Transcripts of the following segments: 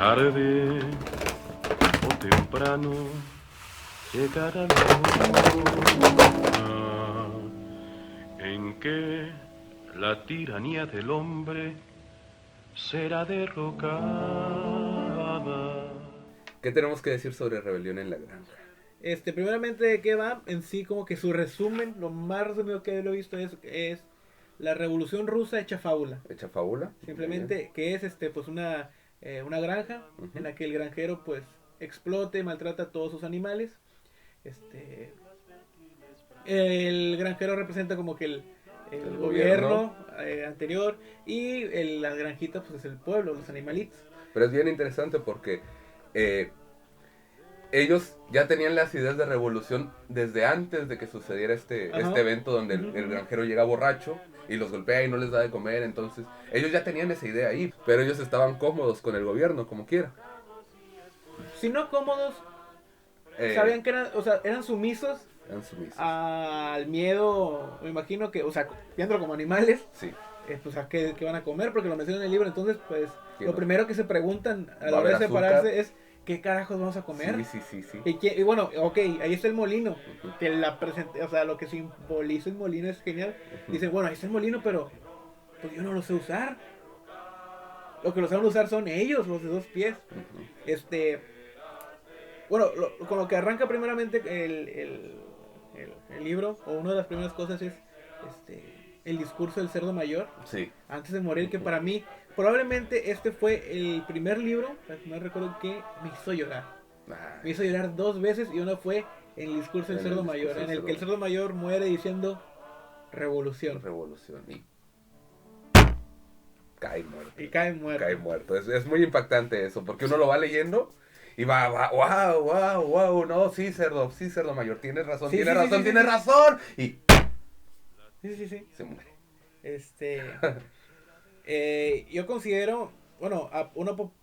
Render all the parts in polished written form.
Tarde o temprano llegará la hora en que la tiranía del hombre será derrocada. ¿Qué tenemos que decir sobre Rebelión en la Granja? Primeramente, ¿de qué va? En sí, como que su resumen, lo más resumido que lo he visto es la Revolución Rusa hecha fábula. ¿Hecha fábula? Simplemente que es pues una granja en la que el granjero pues explota y maltrata a todos sus animales. El granjero representa como que el gobierno anterior y la granjita pues es el pueblo, los animalitos. Pero es bien interesante porque ellos ya tenían las ideas de revolución desde antes de que sucediera este evento donde el granjero llega borracho y los golpea y no les da de comer. Entonces ellos ya tenían esa idea ahí, pero ellos estaban cómodos con el gobierno, como quiera. Si no cómodos, sabían que eran sumisos al miedo, me imagino que, viéndolo como animales, sí. Pues a qué van a comer, porque lo mencionan en el libro. Entonces, pues, lo primero que se preguntan a la ¿Va a hora de haber separarse es ¿qué carajos vamos a comer? Sí. Y bueno, ok, ahí está el molino, que lo que simboliza el molino es genial. Dicen, bueno, ahí está el molino, pero pues yo no lo sé usar. Lo que lo saben usar son ellos, los de dos pies. Bueno, con lo que arranca primeramente el libro, o una de las primeras cosas es el discurso del cerdo mayor. Sí. Antes de morir, que para mí, probablemente este fue el primer libro, no recuerdo, que me hizo llorar. Me hizo llorar 2 veces, y una fue el discurso del cerdo mayor, en el que el cerdo mayor muere diciendo revolución. Y cae muerto. Cae muerto. Es muy impactante eso, porque uno lo va leyendo y va, wow, no, sí, cerdo mayor, tienes razón, tienes razón. Y sí. se muere. Yo considero, bueno,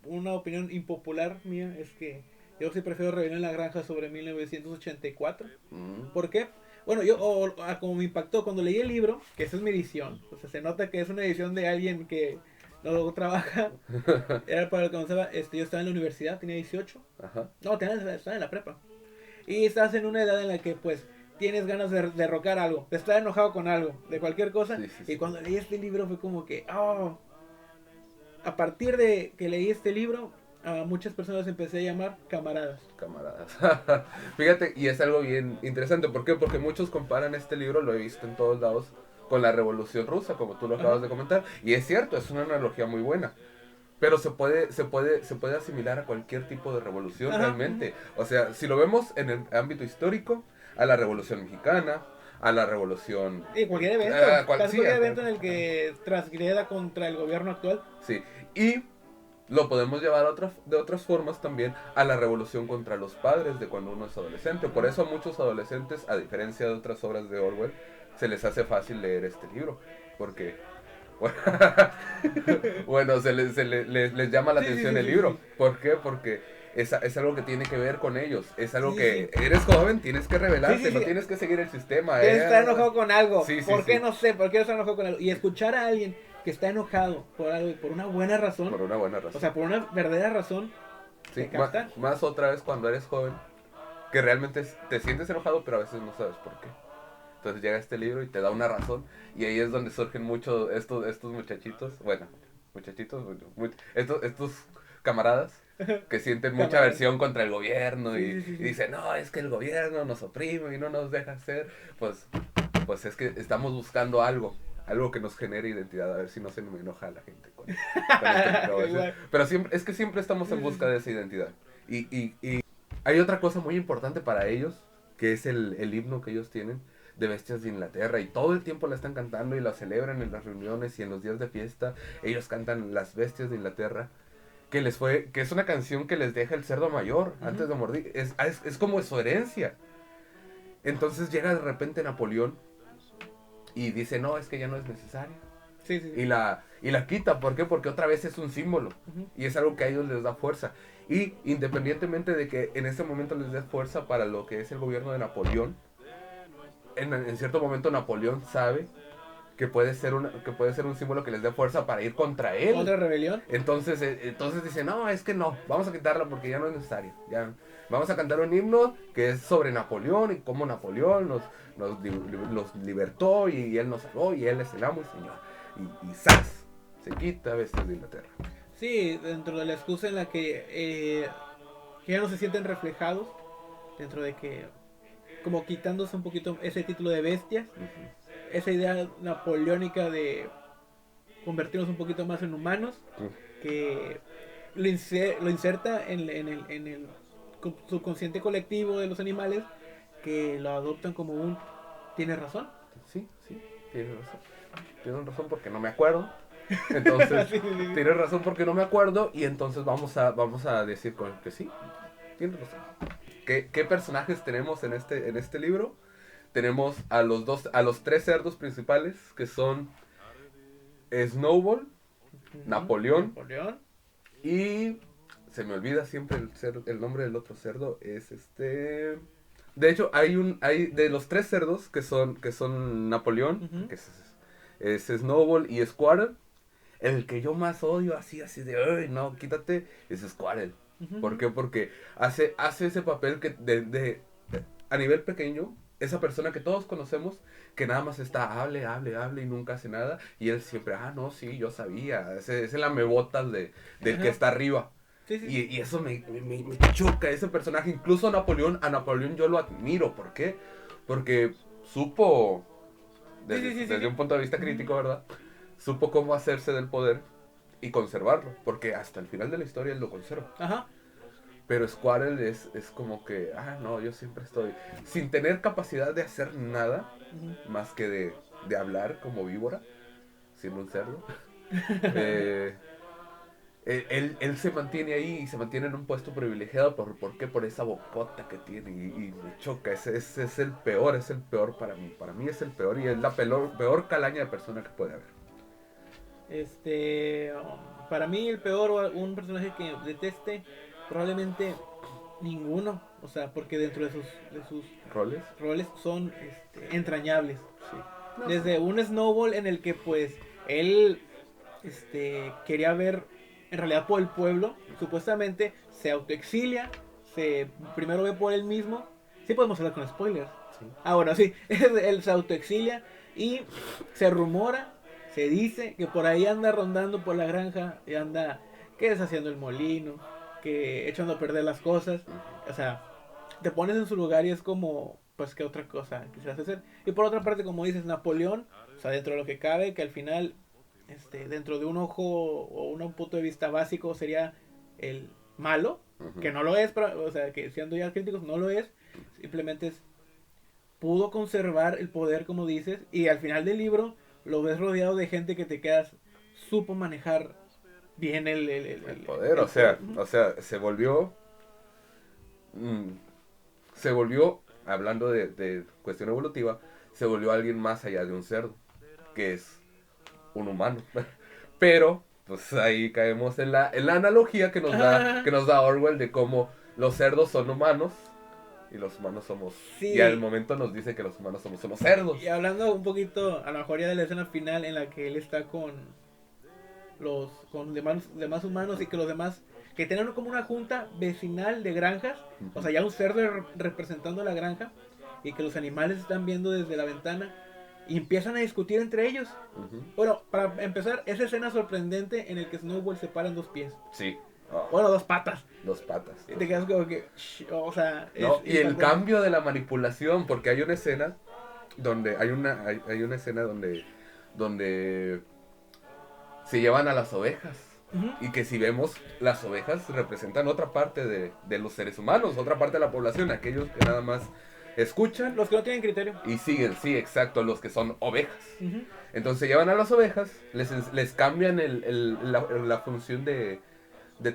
una opinión impopular mía es que yo sí prefiero Rebelión en la Granja sobre 1984. ¿Por qué? Bueno, como me impactó cuando leí el libro, que esa es mi edición, o sea, se nota que es una edición de alguien que no trabaja. Era para lo que conoceba, yo estaba en la universidad, tenía 18. Ajá. No, estaba en la prepa. Y estás en una edad en la que, pues, tienes ganas de derrocar algo, de estar enojado con algo, de cualquier cosa. Y cuando leí este libro fue como que, a partir de que leí este libro, a muchas personas empecé a llamar camaradas. Fíjate, y es algo bien interesante. ¿Por qué? Porque muchos comparan este libro, lo he visto en todos lados, con la Revolución Rusa, como tú lo acabas de comentar. Y es cierto, es una analogía muy buena. Pero se puede asimilar a cualquier tipo de revolución realmente. O sea, si lo vemos en el ámbito histórico, a la Revolución Mexicana, a la Revolución... Y cualquier evento, cualquier evento en el que transgreda contra el gobierno actual. Sí, y lo podemos llevar de otras formas también a la revolución contra los padres de cuando uno es adolescente. Por eso a muchos adolescentes, a diferencia de otras obras de Orwell, se les hace fácil leer este libro. Porque... bueno, les llama la atención el libro. ¿Por qué? Porque es algo que tiene que ver con ellos. Es algo que eres joven, tienes que rebelarte, no tienes que seguir el sistema. Tienes que estar enojado con algo. ¿Por qué? Sí. No sé, ¿por qué estar enojado con algo? Y escuchar a alguien que está enojado por algo y por una buena razón. O sea, por una verdadera razón. Sí, más otra vez cuando eres joven, que realmente te sientes enojado, pero a veces no sabes por qué. Entonces llega este libro y te da una razón. Y ahí es donde surgen mucho estos muchachitos. Bueno, estos camaradas que sienten mucha aversión contra el gobierno. Y dicen, no, es que el gobierno nos oprime y no nos deja hacer. Pues es que estamos buscando algo que nos genere identidad. A ver si no se me enoja la gente con este pero siempre estamos en busca de esa identidad. Y hay otra cosa muy importante para ellos, que es el himno que ellos tienen de Bestias de Inglaterra, y todo el tiempo la están cantando y la celebran en las reuniones y en los días de fiesta. Ellos cantan Las Bestias de Inglaterra, que es una canción que les deja el cerdo mayor antes de morir. Es como su herencia. Entonces llega de repente Napoleón y dice, no, es que ya no es necesario. Sí. Y la quita. ¿Por qué? Porque otra vez es un símbolo. Y es algo que a ellos les da fuerza. Y independientemente de que en ese momento les dé fuerza para lo que es el gobierno de Napoleón, en cierto momento Napoleón sabe que puede ser un símbolo que les dé fuerza para ir contra él. ¿Otra rebelión? Entonces dicen, no, es que no, vamos a quitarla porque ya no es necesario. Ya, vamos a cantar un himno que es sobre Napoleón y cómo Napoleón los libertó y él nos salvó y él es el amo y señor. Y ¡zas! Se quita Bestias de Inglaterra. Sí, dentro de la excusa en la que ya no se sienten reflejados, dentro de que, como quitándose un poquito ese título de bestias, esa idea napoleónica de convertirnos un poquito más en humanos, que lo inserta en el subconsciente colectivo de los animales, que lo adoptan como un ¿tienes razón? Sí, tienes razón. Tienes razón porque no me acuerdo. Entonces, Sí. tienes razón porque no me acuerdo. Y entonces vamos a decir que sí, tienes razón. ¿Qué personajes tenemos en este libro? Tenemos a los 3 cerdos principales, que son Snowball, Napoleón. Y se me olvida siempre el nombre del otro cerdo. Es De hecho, hay de los 3 cerdos que son Napoleón, que es Snowball y Squirrel. El que yo más odio, así de, ay, no, quítate, es Squirrel. ¿Por qué? Porque hace ese papel que a nivel pequeño, esa persona que todos conocemos, que nada más está, hable y nunca hace nada, y él siempre, no, sí, yo sabía, es el lamebotas del que está arriba. Sí. Y eso me choca, ese personaje. Incluso a Napoleón yo lo admiro. ¿Por qué? Porque supo, desde un punto de vista crítico, ¿verdad? Supo cómo hacerse del poder y conservarlo. Porque hasta el final de la historia él lo conserva. Ajá. Pero Squirrel es como que, no, yo siempre estoy sin tener capacidad de hacer nada más que de hablar como víbora, siendo un cerdo. Él se mantiene ahí y se mantiene en un puesto privilegiado. ¿Por qué? Por esa bocota que tiene y me choca. Ese es el peor para mí. Para mí es el peor y es la peor calaña de persona que puede haber. Para mí el peor, un personaje que deteste, probablemente ninguno. O sea, porque dentro de sus roles son entrañables. Sí. Desde un Snowball en el que pues él quería ver en realidad por el pueblo, supuestamente se autoexilia, primero ve por él mismo. Sí podemos hablar con spoilers. Sí. Bueno, sí, él se autoexilia y se rumora, se dice que por ahí anda rondando por la granja y anda que deshaciendo el molino, que echando a perder las cosas. O sea, te pones en su lugar y es como, pues, ¿qué otra cosa quisieras hacer? Y por otra parte, como dices, Napoleón, o sea, dentro de lo que cabe, que al final, dentro de un ojo o un punto de vista básico, sería el malo, que no lo es, pero, o sea, que siendo ya críticos, no lo es, simplemente pudo conservar el poder, como dices, y al final del libro lo ves rodeado de gente que te quedas, supo manejar bien el poder, o sea, se volvió, hablando de cuestión evolutiva, se volvió alguien más allá de un cerdo, que es un humano. Pero, pues ahí caemos en la analogía que nos da Orwell de cómo los cerdos son humanos y los humanos somos... Sí. Y al momento nos dice que los humanos somos unos cerdos. Y hablando un poquito, a lo mejor ya de la escena final en la que él está con demás humanos y que los demás, que tienen como una junta vecinal de granjas, o sea, ya un cerdo representando la granja, y que los animales están viendo desde la ventana y empiezan a discutir entre ellos. Bueno, para empezar, esa escena sorprendente en el que Snowball se para en 2 pies. Sí. Bueno, 2 patas. 2 patas. Y te quedas como que, o sea... No, y el cambio de la manipulación, porque hay una escena donde hay una escena donde se llevan a las ovejas. Y que si vemos, las ovejas representan otra parte de los seres humanos, otra parte de la población, aquellos que nada más escuchan. Los que no tienen criterio. Y siguen, sí, exacto, los que son ovejas. Entonces se llevan a las ovejas, les cambian la función de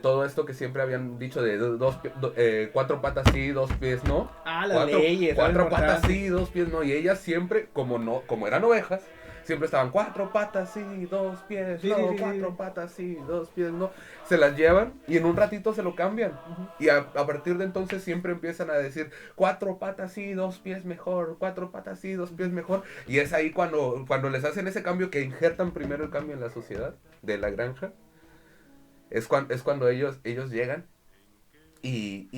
todo esto que siempre habían dicho de 4 patas sí, 2 pies no. Las leyes. 4 patas sí, 2 pies no. Y ellas siempre, como eran ovejas, siempre estaban 4 patas sí, 2 pies, Sí, no, sí, sí, 4 sí. patas sí, 2 pies no. Se las llevan y en un ratito se lo cambian. Ujú. Y a partir de entonces siempre empiezan a decir 4 patas sí, 2 pies mejor, 4 patas sí, 2 pies mejor. Y es ahí cuando les hacen ese cambio, que injertan primero el cambio en la sociedad de la granja. Es cuando ellos llegan y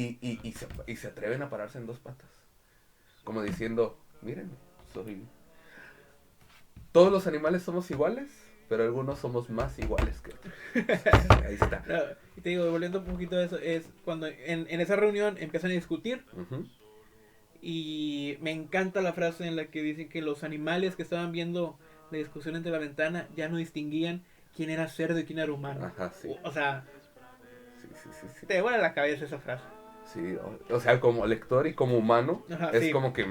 se atreven a pararse en 2 patas. Como diciendo, miren, todos los animales somos iguales, pero algunos somos más iguales que otros. Ahí está. No, y te digo, volviendo un poquito a eso, es cuando en esa reunión empiezan a discutir Ujú. y me encanta la frase en la que dicen que los animales que estaban viendo la discusión entre la ventana ya no distinguían quién era cerdo y quién era humano. Ajá, sí. O sea, Sí, sí, sí, sí. te vuela la cabeza esa frase. Sí, o sea, como lector y como humano, Ajá, es sí. como que...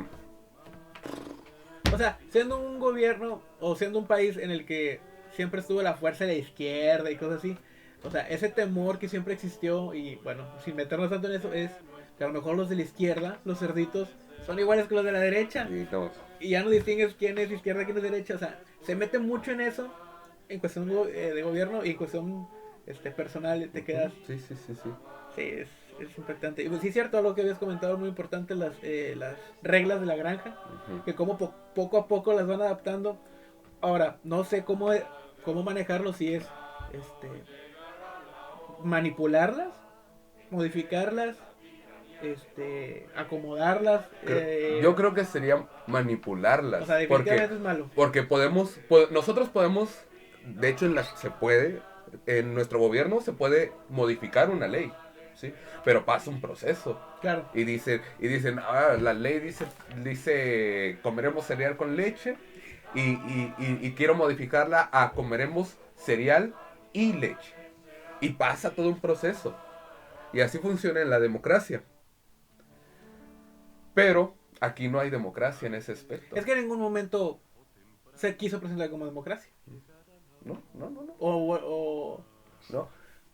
O sea, siendo un gobierno o siendo un país en el que siempre estuvo la fuerza de la izquierda y cosas así, o sea, ese temor que siempre existió y bueno, sin meternos tanto en eso, es que a lo mejor los de la izquierda, los cerditos, son iguales que los de la derecha Y no, y ya no distingues quién es izquierda y quién es derecha. O sea, se mete mucho en eso en cuestión de gobierno y en cuestión personal, te quedas. sí, sí, sí, sí. Sí, es impactante. Y pues sí es cierto lo que habías comentado, muy importante, las reglas de la granja, Ujú. que como poco a poco las van adaptando. Ahora, no sé cómo manejarlo, si es manipularlas, modificarlas, acomodarlas. Yo creo que sería O manipularlas, sea, porque, definitivamente es malo. porque nosotros podemos, de hecho se puede, en nuestro gobierno se puede modificar una ley, ¿sí? Pero pasa un proceso. Claro, Y dicen, la ley dice comeremos cereal con leche y quiero modificarla a comeremos cereal y leche. Y pasa todo un proceso. Y así funciona en la democracia. Pero aquí no hay democracia en ese aspecto. es que en ningún momento se quiso presentar como democracia. No, no, no, no. O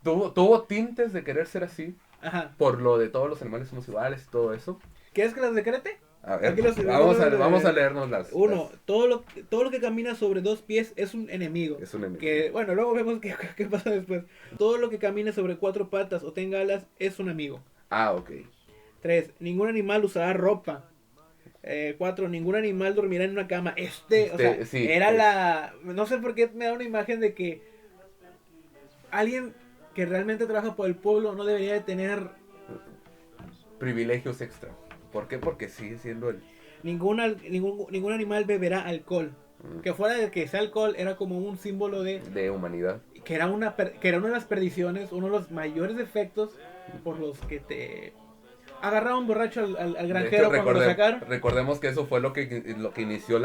Tuvo tintes de querer ser así ajá. por lo de todos los animales somos iguales y todo eso. ¿Quieres que las decrete? A ver, Aquí vamos a leernos Uno, todo lo que camina sobre 2 pies es un enemigo. Es un enemigo. Que, bueno, luego vemos qué pasa después. Todo lo que camine sobre 4 patas o tenga alas es un amigo. Ok. 3, ningún animal usará ropa. 4, ningún animal dormirá en una cama. O sea, Sí, era no sé por qué me da una imagen de que alguien que realmente trabaja por el pueblo no debería de tener Privilegios extra. ¿Por qué? Porque sigue siendo el... ningún animal beberá alcohol. Que fuera de que sea alcohol, era como un símbolo de humanidad. que era una de las perdiciones, uno de los mayores defectos por los que te agarraron borracho al De granjero hecho, cuando lo sacaron. recordemos que eso fue lo que inició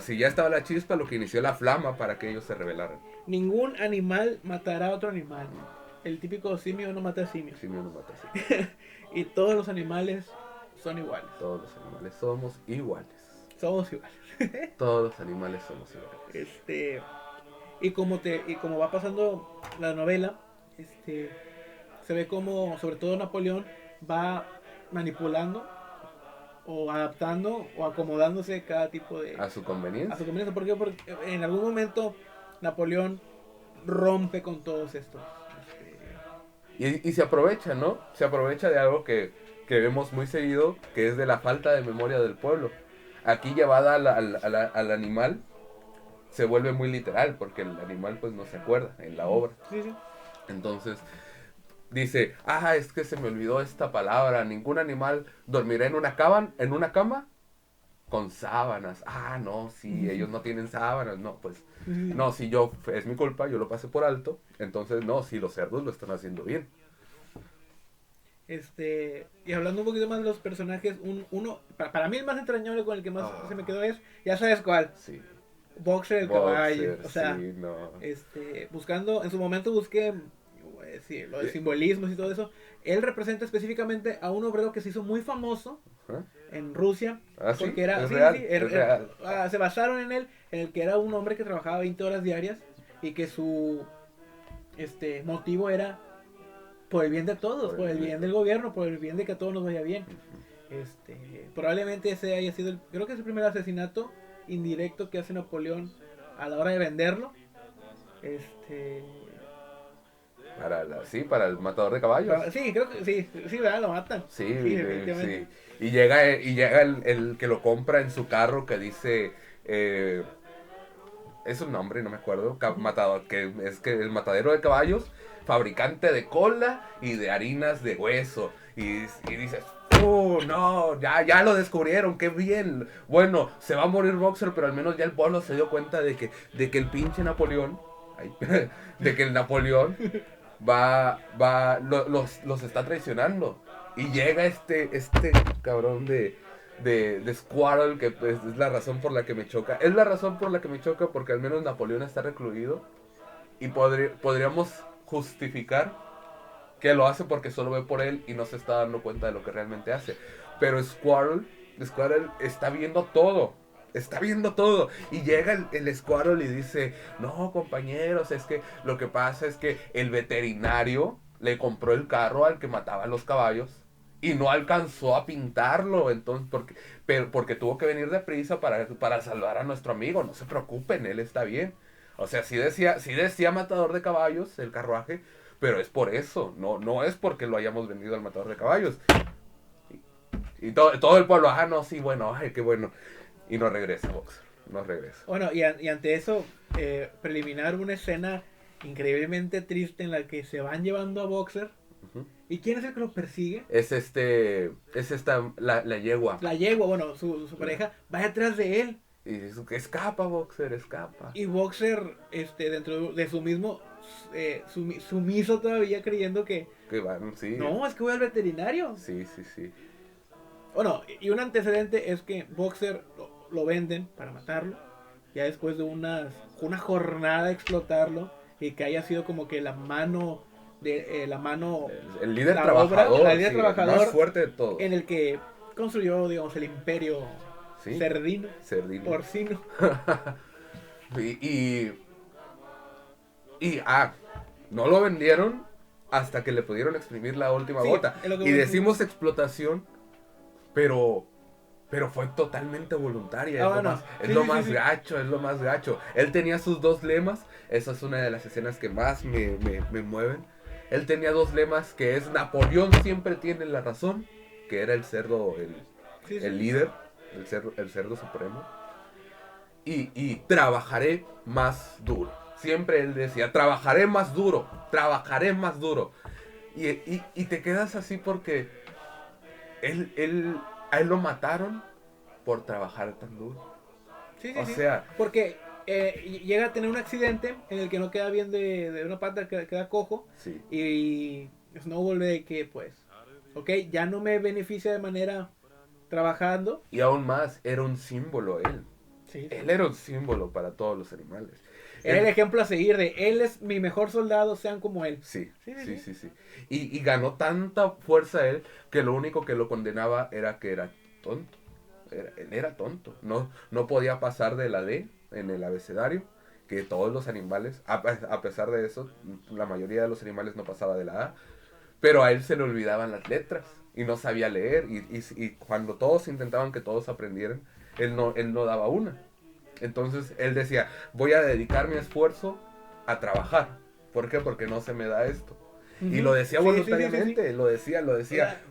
si ya estaba la chispa, lo que inició la flama para que ellos se rebelaran. Ningún animal matará a otro animal. El típico simio no mata a simio. Simio no mata simio. Y todos los animales son iguales. Todos los animales somos iguales. Somos iguales. Todos los animales somos iguales. Y como va pasando la novela, se ve como sobre todo Napoleón va manipulando o adaptando o acomodándose cada tipo de A su conveniencia. a su conveniencia. ¿Por qué? Porque en algún momento Napoleón rompe con todos estos. Y se aprovecha, ¿no? Se aprovecha de algo que vemos muy seguido, que es de la falta de memoria del pueblo. Aquí llevada al animal, se vuelve muy literal, porque el animal pues no se acuerda en la obra. Sí, sí. Entonces, dice, es que se me olvidó esta palabra, ningún animal dormirá en una cama con sábanas. No, sí, ellos no tienen sábanas, no, pues, no, si es mi culpa, yo lo pasé por alto, entonces, no, si los cerdos lo están haciendo bien. Y hablando un poquito más de los personajes, para mí el más entrañable con el que más se me quedó es, ya sabes cuál, Sí. Boxer el caballo. O sea, sí, no. buscando, en su momento busqué lo de simbolismos y todo eso. Él representa específicamente a un obrero que se hizo muy famoso Ajá. en Rusia. ¿Sí? Porque era, Es sí, real, sí, es real. se basaron en él, en el que era un hombre que trabajaba 20 horas diarias y que su motivo era por el bien de todos, por el bien del gobierno, por el bien de que a todos nos vaya bien. Probablemente ese haya sido creo que es el primer asesinato indirecto que hace Napoleón a la hora de venderlo. Para el matador de caballos. Sí, creo que sí, ¿verdad? Lo matan. Sí, definitivamente. sí. Y llega el que lo compra en su carro que dice, es un nombre, no me acuerdo, matador, que es que el matadero de caballos, fabricante de cola y de harinas de hueso. Y dices, no, ya lo descubrieron, qué bien. Bueno, se va a morir Boxer, pero al menos ya el pueblo se dio cuenta de que el pinche Napoleón, de que el Napoleón los está traicionando. Y llega este cabrón de Squirrel, que pues, es la razón por la que me choca. Es la razón por la que me choca porque al menos Napoleón está recluido. Y podríamos justificar que lo hace porque solo ve por él y no se está dando cuenta de lo que realmente hace. Pero Squirrel está viendo todo. Está viendo todo. Y llega el Squirrel y dice, no, compañeros, es que lo que pasa es que el veterinario le compró el carro al que mataba a los caballos y no alcanzó a pintarlo. Entonces, porque tuvo que venir deprisa para salvar a nuestro amigo. No se preocupen, él está bien. O sea, sí decía matador de caballos, el carruaje, pero es por eso, no es porque lo hayamos vendido al matador de caballos. Y todo el pueblo, no, sí, bueno, ay, qué bueno. Y no regresa, Boxer, no regresa. Bueno, y ante eso, preliminar una escena increíblemente triste en la que se van llevando a Boxer. Uh-huh. ¿Y quién es el que lo persigue? Es la yegua. La yegua, bueno, su pareja, va detrás de él. Y dice, escapa, Boxer, escapa. Y Boxer, dentro de su mismo, sumiso todavía, creyendo que... Sí. No, es que voy al veterinario. Sí. Bueno, y un antecedente es que Boxer lo venden para matarlo. Ya después de una jornada de explotarlo. Y que haya sido como que la mano... El líder trabajador. La líder trabajador. Más fuerte de todos. En el que construyó, digamos, el imperio... ¿Sí? Cerdino. Porcino. No lo vendieron hasta que le pudieron exprimir la última gota. Y decimos explotación, pero fue totalmente voluntaria. Es lo más gacho. Él tenía sus dos lemas. Esa es una de las escenas que más me mueven. Él tenía dos lemas, que es Napoleón siempre tiene la razón, que era el cerdo, el líder. El cerdo supremo. Y trabajaré más duro. Siempre él decía, trabajaré más duro. Y te quedas así porque a él lo mataron por trabajar tan duro. Sea, porque llega a tener un accidente en el que no queda bien de una pata, queda cojo. Sí. Y Snowball ve que pues, ya no me beneficia de manera trabajando. Y aún más, era un símbolo él. Sí. Él era un símbolo para todos los animales. Era el ejemplo a seguir de él es mi mejor soldado, sean como él. Sí. Y ganó tanta fuerza él que lo único que lo condenaba era que era tonto. Él era tonto. No podía pasar de la D en el abecedario, que todos los animales, a pesar de eso, la mayoría de los animales no pasaba de la A. Pero a él se le olvidaban las letras y no sabía leer. Y cuando todos intentaban que todos aprendieran, él no daba una. Entonces él decía, voy a dedicar mi esfuerzo a trabajar. ¿Por qué? Porque no se me da esto. Uh-huh. Y lo decía voluntariamente, lo decía,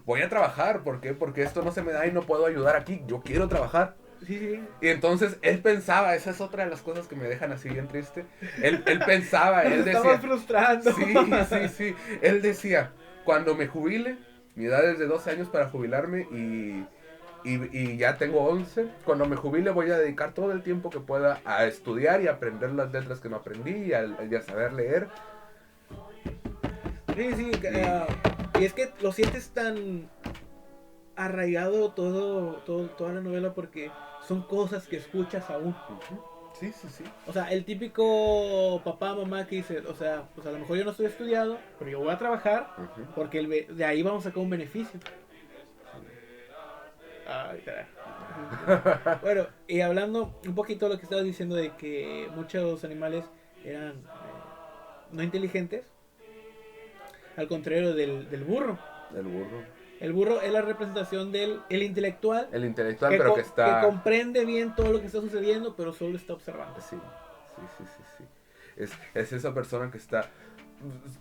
voy a trabajar. ¿Por qué? Porque esto no se me da y no puedo ayudar aquí. Yo quiero trabajar. Sí. Y entonces él pensaba, esa es otra de las cosas que me dejan así bien triste. Él pensaba, él decía... Estaba frustrando. Sí. Él decía, cuando me jubile, mi edad es de 12 años para jubilarme y ya tengo 11. Cuando me jubile voy a dedicar todo el tiempo que pueda a estudiar y a aprender las letras que no aprendí y a saber leer. Sí. Y es que lo sientes tan arraigado toda la novela porque son cosas que escuchas aún. Uh-huh. Sí. O sea, el típico papá, mamá que dice, o sea, pues a lo mejor yo no estoy estudiado, pero yo voy a trabajar porque de ahí vamos a sacar un beneficio. Ay, caray. Bueno, y hablando un poquito de lo que estabas diciendo de que muchos animales eran no inteligentes, al contrario del burro. El burro. El burro es la representación del el intelectual El intelectual, pero que está... que comprende bien todo lo que está sucediendo, pero solo está observando. Sí, sí. Es esa persona que está,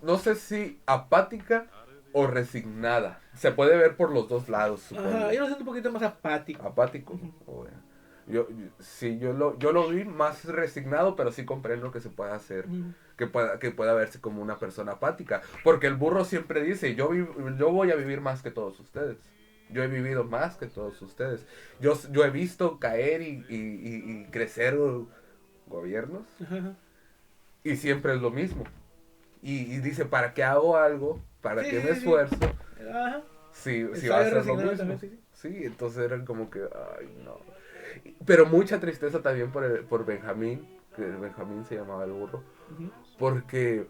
no sé si apática o resignada. Se puede ver por los dos lados, supongo. Ajá, yo lo siento un poquito más apático. Apático. Bueno. Sí, yo lo vi más resignado, pero sí comprendo que se puede hacer, que pueda verse como una persona apática. Porque el burro siempre dice, yo voy a vivir más que todos ustedes. Yo he vivido más que todos ustedes. Yo he visto caer y crecer gobiernos. Ajá. Y siempre es lo mismo. Y dice, ¿para qué hago algo? ¿Para Sí, qué sí, me sí. esfuerzo? Ajá. Si Está va a ser lo resignado mismo. también, sí. Sí, entonces eran como que, ay, no. Pero mucha tristeza también por Benjamín, que Benjamín se llamaba el burro, Ujú. porque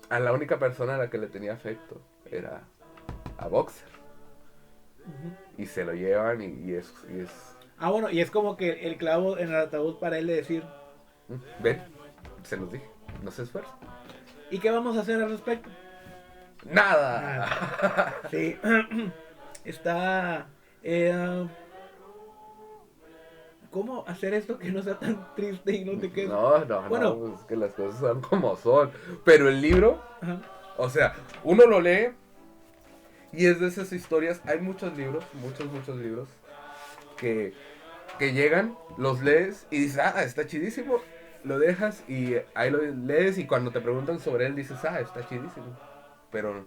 a la única persona a la que le tenía afecto era a Boxer. Ujú. Y se lo llevan y es... Ah, bueno, y es como que el clavo en el ataúd para él de decir, Ven, se los dije, no se esfuerza. ¿y qué vamos a hacer al respecto? ¡Nada! Sí. Está... ¿cómo hacer esto que no sea tan triste y no te quede? No, Bueno. pues es que las cosas son como son. Pero el libro, Ajá. o sea, uno lo lee y es de esas historias. Hay muchos libros, muchos libros que llegan, los lees y dices, ah, está chidísimo. Lo dejas y ahí lo lees y cuando te preguntan sobre él dices, ah, está chidísimo. Pero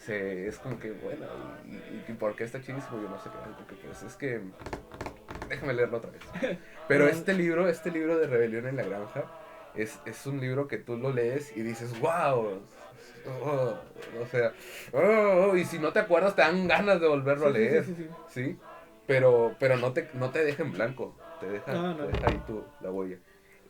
es como que, bueno, ¿y por qué está chidísimo? Yo no sé qué, porque pues es que... Déjame leerlo otra vez. Pero este libro de Rebelión en la Granja es un libro que tú lo lees y dices, wow. O sea, y si no te acuerdas te dan ganas de volverlo a leer. Sí. Pero no te deja en blanco. Te deja ahí la huella.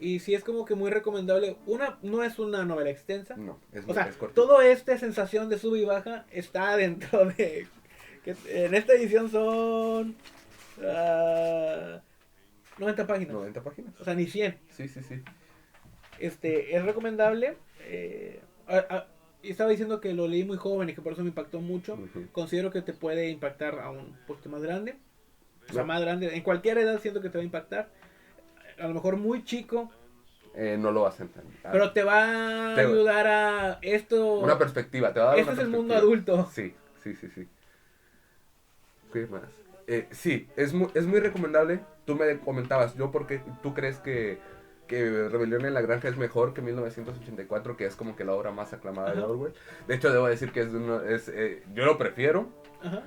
Y sí es como que muy recomendable. No es una novela extensa. No, es cortito. Todo esta sensación de sub y baja está dentro de... que en esta edición son... 90 páginas. 90 páginas. O sea, ni 100. Sí. Es recomendable. Estaba diciendo que lo leí muy joven y que por eso me impactó mucho. Uh-huh. Considero que te puede impactar a un poquito más grande. O sea, No. más grande. En cualquier edad siento que te va a impactar. A lo mejor muy chico. No lo vas a entender. Pero te va a ayudar a esto. Una perspectiva, te va a dar Este una es el mundo perspectiva. adulto. Sí. ¿Qué más? Sí, es muy recomendable. Tú me comentabas, porque tú crees que Rebelión en la Granja es mejor que 1984, que es como que la obra más aclamada de Orwell. De hecho, debo decir que yo lo prefiero,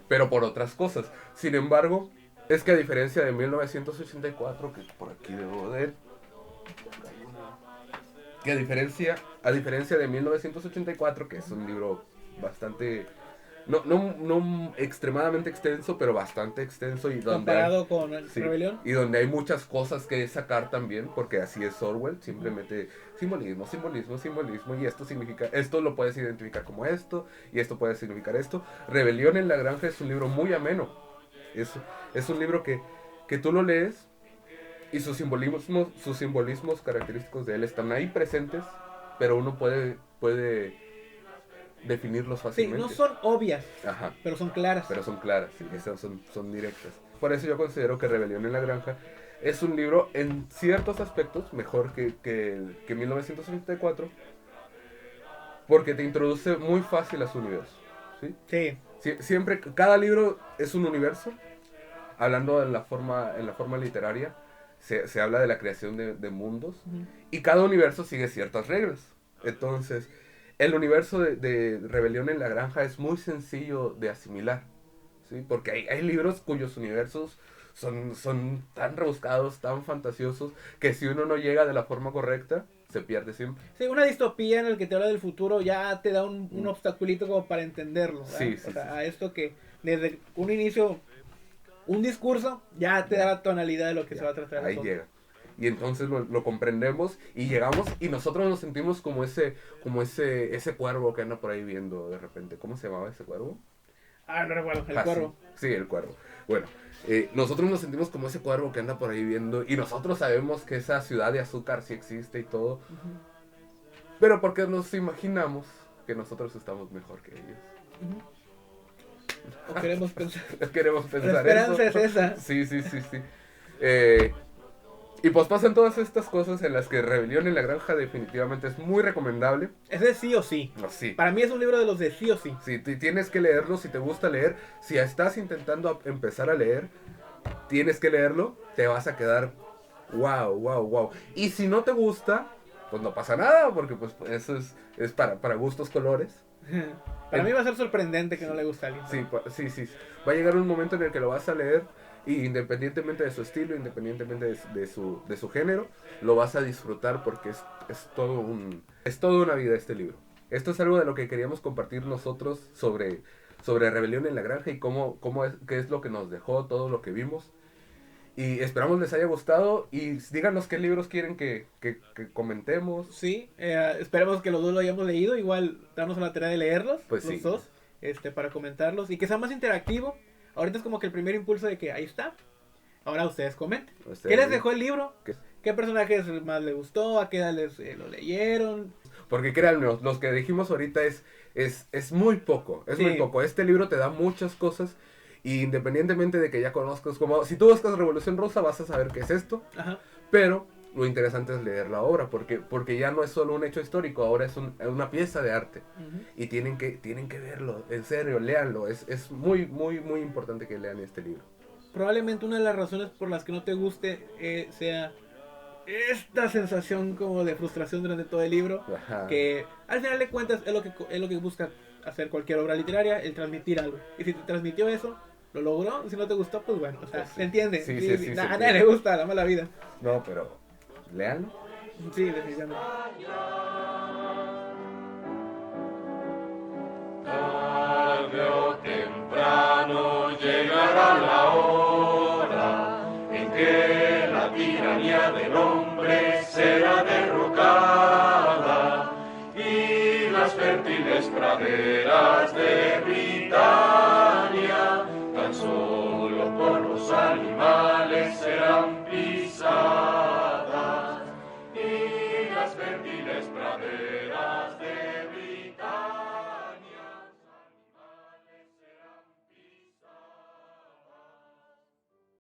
pero por otras cosas. Sin embargo, es que a diferencia de 1984, que por aquí debo de... Que a diferencia de 1984, que es un libro bastante... No extremadamente extenso, pero bastante extenso. Y donde comparado con Rebelión. Y donde hay muchas cosas que sacar también, porque así es Orwell, siempre mete simbolismo, y esto lo puedes identificar como esto, y esto puede significar esto. Rebelión en la Granja es un libro muy ameno. Es un libro que tú lo lees y sus simbolismos característicos de él están ahí presentes, pero uno puede definirlos fácilmente. Sí, no son obvias, Ajá. pero son claras. Sí, esas son directas. Por eso yo considero que Rebelión en la Granja es un libro en ciertos aspectos mejor que 1984, porque te introduce muy fácil a su universo. ¿Sí? Siempre, cada libro es un universo. Hablando en la forma literaria, se habla de la creación de mundos, y cada universo sigue ciertas reglas. Entonces, el universo de Rebelión en la Granja es muy sencillo de asimilar, ¿sí? Porque hay libros cuyos universos son tan rebuscados, tan fantasiosos, que si uno no llega de la forma correcta, se pierde siempre. Sí, una distopía en el que te habla del futuro ya te da un obstaculito como para entenderlo. Sí, a esto que desde un inicio, un discurso, ya te da la tonalidad de lo que se va a tratar. Ahí llega. Y entonces lo comprendemos y llegamos y nosotros nos sentimos como ese cuervo que anda por ahí viendo de repente. ¿Cómo se llamaba ese cuervo? No recuerdo, el cuervo. Sí, el cuervo. Bueno, nosotros nos sentimos como ese cuervo que anda por ahí viendo y nosotros sabemos que esa ciudad de azúcar sí existe y todo. Pero porque nos imaginamos que nosotros estamos mejor que ellos. O queremos pensar. Queremos La pensar esperanza eso. es esa. Sí. Y pues pasan todas estas cosas en las que Rebelión en la Granja definitivamente es muy recomendable. Es de sí o sí. Sí. Para mí es un libro de los de sí o sí. Sí, tienes que leerlo si te gusta leer. Si estás intentando empezar a leer, tienes que leerlo. Te vas a quedar wow. Y si no te gusta, pues no pasa nada, porque pues eso es para gustos colores. Para mí va a ser sorprendente que no le guste a alguien. Sí. Va a llegar un momento en el que lo vas a leer y independientemente de su estilo, independientemente de su género, lo vas a disfrutar porque es todo una vida este libro. Esto es algo de lo que queríamos compartir nosotros sobre Rebelión en la Granja y qué es lo que nos dejó, todo lo que vimos. Y esperamos les haya gustado y díganos qué libros quieren que comentemos. Sí, esperemos que los dos lo hayamos leído. Igual darnos la tarea de leerlos, Pues los sí. dos, para comentarlos y que sea más interactivo. Ahorita es como que el primer impulso de que ahí está. Ahora ustedes comenten. ¿Qué les dejó el libro? ¿Qué personajes más les gustó? ¿A qué edad lo leyeron? Porque créanme, los que dijimos ahorita es muy poco. Es muy poco. Este libro te da muchas cosas. Y independientemente de que ya conozcas, como si tú buscas Revolución Rosa, vas a saber qué es esto. Ajá. Pero lo interesante es leer la obra, porque ya no es solo un hecho histórico, ahora es una pieza de arte. Uh-huh. Y tienen que verlo, en serio, léanlo. Es muy importante que lean este libro. Probablemente una de las razones por las que no te guste sea esta sensación como de frustración durante todo el libro. Ajá. Que al final de cuentas es lo que busca hacer cualquier obra literaria, el transmitir algo. Y si te transmitió eso, lo logró. Si no te gustó, pues bueno, o sea, Pues sí. ¿se entiende? Sí, A nadie le gusta la mala vida. No, pero léanlo. Sí, definitivamente. Tarde o temprano llegará la hora en que la tiranía del hombre será derrocada y las fértiles praderas de Britania tan solo por los animales serán pisadas.